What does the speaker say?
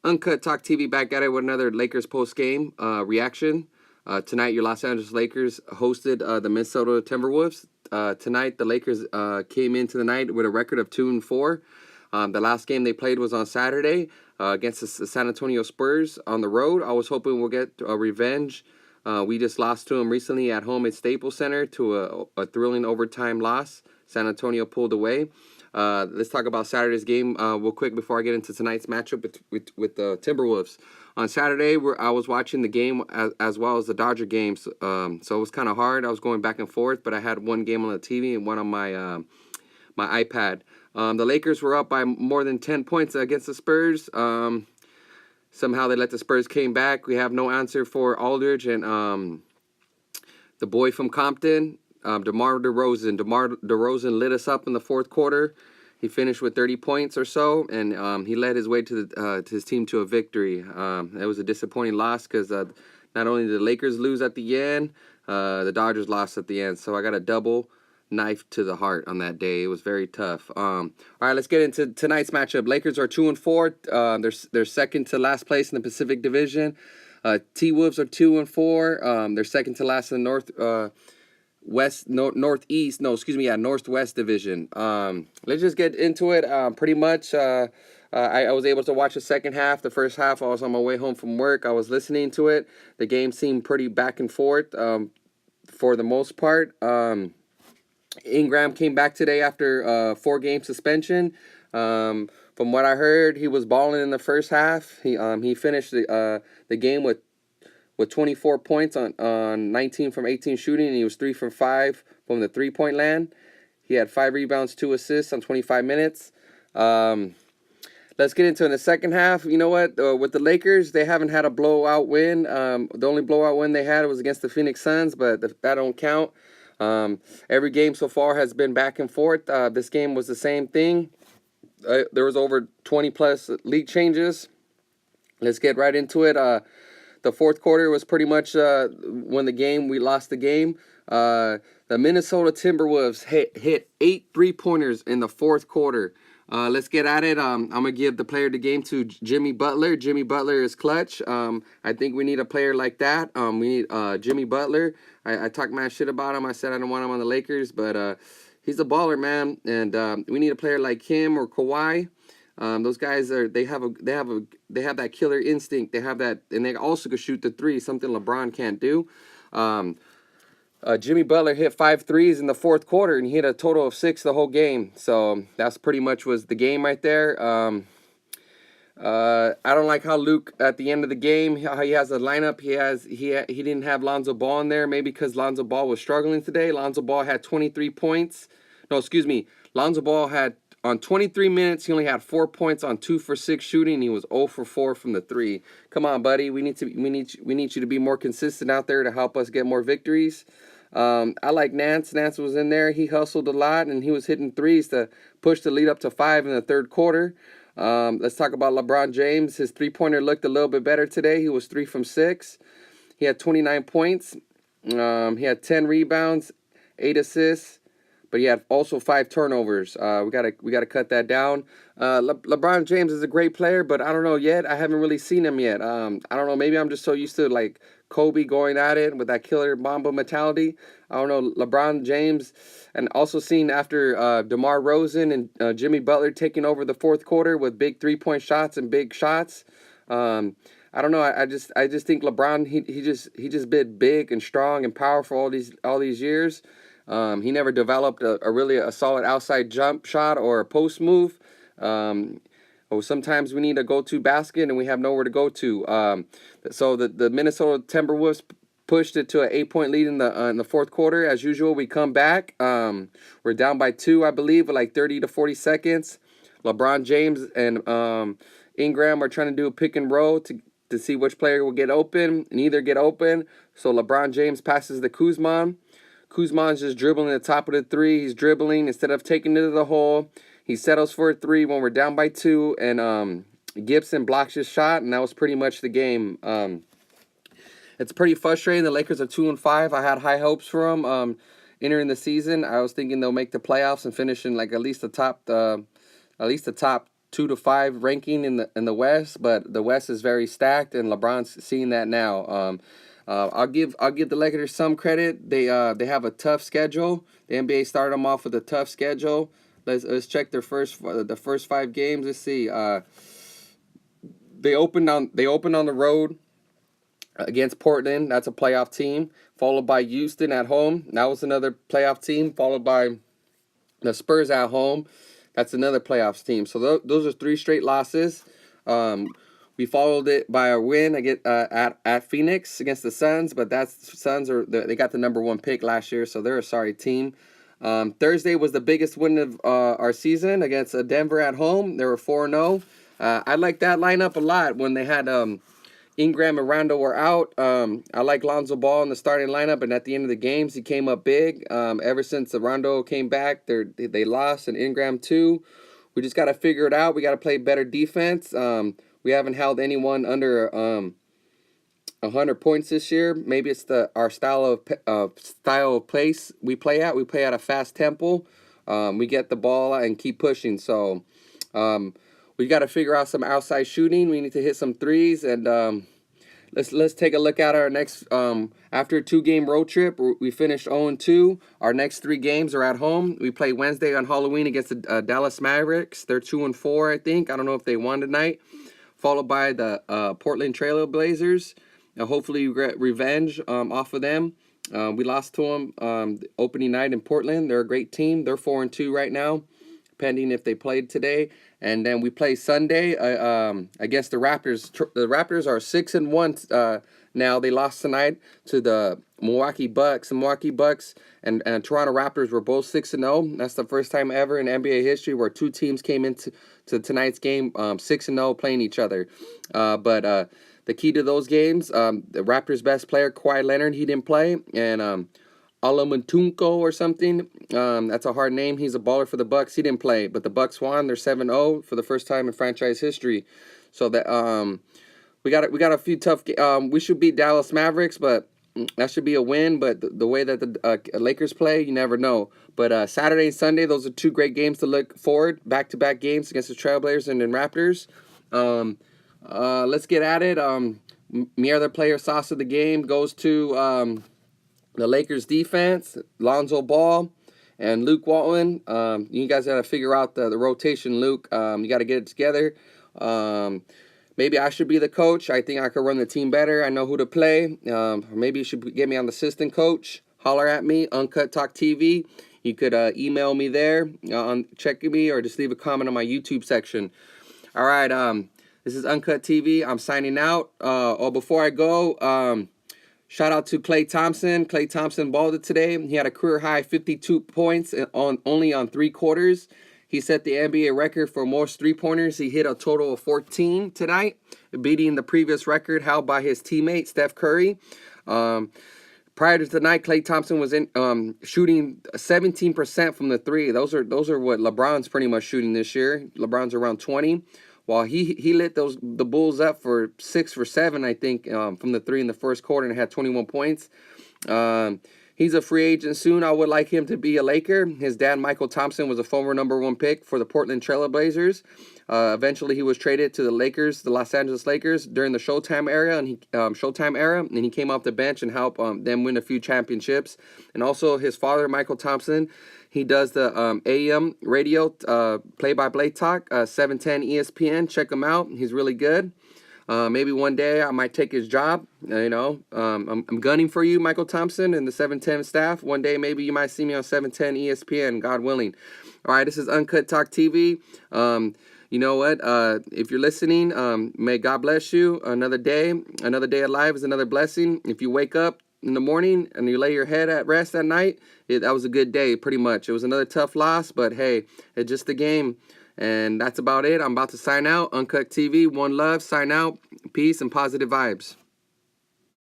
Uncut Talk TV back at it with another Lakers post-game reaction. Tonight, your Los Angeles Lakers hosted the Minnesota Timberwolves. Tonight, the Lakers came into the night with a record of 2-4. The last game they played was on Saturday against the San Antonio Spurs on the road. I was hoping we'll get a revenge. We just lost to them recently at home at Staples Center to a thrilling overtime loss. San Antonio pulled away. Let's talk about Saturday's game real quick before I get into tonight's matchup with the Timberwolves. On Saturday, I was watching the game as well as the Dodger games, so it was kind of hard. I was going back and forth, but I had one game on the TV and one on my my iPad. The Lakers were up by more than 10 points against the Spurs. Somehow they let the Spurs came back. We have no answer for Aldridge and the boy from Compton. DeMar DeRozan. DeMar DeRozan lit us up in the fourth quarter. He finished with 30 points or so, and he led his way to his team to a victory. It was a disappointing loss because not only did the Lakers lose at the end, the Dodgers lost at the end. So I got a double knife to the heart on that day. It was very tough. All right, let's get into tonight's matchup. Lakers are 2-4. They're second to last place in the Pacific Division. T-Wolves are 2-4. They're second to last in the Northwest Division. Let's just get into it. Pretty much, I was able to watch the second half. The first half, I was on my way home from work. I was listening to it. The game seemed pretty back and forth for the most part. Ingram came back today after a 4-game suspension. From what I heard, he was balling in the first half. He finished the game with 24 points on 19 from 18 shooting, and he was 3 from 5 from the three-point land. He had 5 rebounds, 2 assists on 25 minutes. Let's get into it in the second half. You know what? With the Lakers, they haven't had a blowout win. The only blowout win they had was against the Phoenix Suns, but that don't count. Every game so far has been back and forth. This game was the same thing. There was over 20-plus league changes. Let's get right into it. The fourth quarter was pretty much when we lost the game. The Minnesota Timberwolves hit 8 three-pointers in the fourth quarter. Let's get at it. I'm going to give the player of the game to Jimmy Butler. Jimmy Butler is clutch. I think we need a player like that. We need Jimmy Butler. I talked my shit about him. I said I don't want him on the Lakers, but he's a baller, man. And we need a player like him or Kawhi. Those guys they have that killer instinct. They have that, and they also could shoot the three, something LeBron can't do. Jimmy Butler hit 5 threes in the fourth quarter, and he hit a total of 6 the whole game. So that's pretty much was the game right there. I don't like how Luke at the end of the game, how he has a lineup. He didn't have Lonzo Ball in there, maybe because Lonzo Ball was struggling today. Lonzo Ball had 23 points. No, excuse me. Lonzo Ball had on 23 minutes, he only had 4 points on 2 for 6 shooting. He was 0 for 4 from the 3. Come on, buddy. We need you to be more consistent out there to help us get more victories. I like Nance. Nance was in there. He hustled a lot, and he was hitting threes to push the lead up to 5 in the third quarter. Let's talk about LeBron James. His three-pointer looked a little bit better today. He was 3 from 6. He had 29 points. He had 10 rebounds, 8 assists. But he had also 5 turnovers. We gotta cut that down. LeBron James is a great player, but I don't know yet. I haven't really seen him yet. I don't know. Maybe I'm just so used to like Kobe going at it with that killer Mamba mentality. I don't know. LeBron James, and also seen after DeMar DeRozan and Jimmy Butler taking over the fourth quarter with big 3-point shots and big shots. I don't know. I just think LeBron he just been big and strong and powerful all these years. He never developed a really solid outside jump shot or a post move. Sometimes we need a go-to basket and we have nowhere to go to. So the Minnesota Timberwolves pushed it to an 8-point lead in the fourth quarter. As usual, we come back. We're down by 2, I believe, with like 30 to 40 seconds. LeBron James and Ingram are trying to do a pick and roll to see which player will get open. Neither get open. So LeBron James passes to Kuzma. Kuzma's just dribbling at the top of the 3. He's dribbling instead of taking it to the hole. He settles for a 3 when we're down by 2, and Gibson blocks his shot, and that was pretty much the game. It's pretty frustrating. The Lakers are 2-5. I had high hopes for them entering the season. I was thinking they'll make the playoffs and finish in like at least the top 2 to 5 ranking in the West, but the West is very stacked, and LeBron's seeing that now. I'll give the Lakers some credit. They have a tough schedule. The NBA started them off with a tough schedule. Let's check the first 5 games. Let's see. They opened on the road against Portland. That's a playoff team. Followed by Houston at home. That was another playoff team. Followed by the Spurs at home. That's another playoffs team. So those are 3 straight losses. We followed it by a win at Phoenix against the Suns, but they got the #1 pick last year, so they're a sorry team. Thursday was the biggest win of our season against Denver at home. They were 4-0. I like that lineup a lot when they had Ingram and Rondo were out. I like Lonzo Ball in the starting lineup, and at the end of the games, he came up big. Ever since Rondo came back, they lost, and Ingram too. We just got to figure it out. We got to play better defense. We haven't held anyone under 100 points this year. Maybe it's our style of place we play at. We play at a fast tempo. We get the ball and keep pushing. So we got to figure out some outside shooting. We need to hit some threes, and let's take a look at our next. After a 2-game road trip, we finished 0-2. Our next 3 games are at home. We play Wednesday on Halloween against the Dallas Mavericks. They're 2-4, I think. I don't know if they won tonight. Followed by the Portland Trail Blazers. Hopefully we get revenge off of them. We lost to them opening night in Portland. They're a great team. They're 4-2 right now, pending if they played today. And then we play Sunday against the Raptors. The Raptors are 6-1 now. They lost tonight to the Milwaukee Bucks. The Milwaukee Bucks and Toronto Raptors were both 6-0. That's the first time ever in NBA history where 2 teams came into tonight's game 6-0 playing each other. But the key to those games, the Raptors' best player, Kawhi Leonard, he didn't play. And Alamantunko or something, that's a hard name. He's a baller for the Bucks. He didn't play, but the Bucks won. They're 7-0 for the first time in franchise history. So that we got a few tough. We should beat Dallas Mavericks, but that should be a win. But the way that the Lakers play, you never know. But Saturday and Sunday, those are 2 great games to look forward. Back-to-back games against the Trailblazers and then Raptors. Let's get at it. My other player sauce of the game goes to the Lakers defense, Lonzo Ball, and Luke Walton. You guys got to figure out the rotation, Luke. You got to get it together. Maybe I should be the coach. I think I could run the team better. I know who to play. Maybe you should get me on the assistant coach. Holler at me, Uncutt Talk TV. You could email me there on checking me, or just leave a comment on my YouTube section. All right, this is Uncutt TV. I'm signing out. Before I go, shout out to Klay Thompson. Klay Thompson balled it today. He had a career high 52 points only on 3 quarters. He set the NBA record for most 3-pointers. He hit a total of 14 tonight, beating the previous record held by his teammate Steph Curry. Prior to tonight, Klay Thompson was shooting 17% from the 3. Those are what LeBron's pretty much shooting this year. LeBron's around 20. While he lit the Bulls up for 6 for 7, I think, from the 3 in the first quarter, and had 21 points. He's a free agent soon. I would like him to be a Laker. His dad, Michael Thompson, was a former #1 pick for the Portland Trail Blazers. Eventually, he was traded to the Lakers, the Los Angeles Lakers, during the Showtime era, and he came off the bench and helped them win a few championships. And also, his father, Michael Thompson, he does the AM radio play-by-play talk, 710 ESPN. Check him out. He's really good. Maybe one day I might take his job. I'm gunning for you, Michael Thompson, and the 710 staff. One day maybe you might see me on 710 ESPN, God willing. All right, this is Uncutt Talk TV. You know what? If you're listening, may God bless you. Another day alive is another blessing. If you wake up in the morning and you lay your head at rest at night, that was a good day, pretty much. It was another tough loss, but hey, it's just a game. And that's about it. I'm about to sign out. Uncutt TV, one love, sign out. Peace and positive vibes.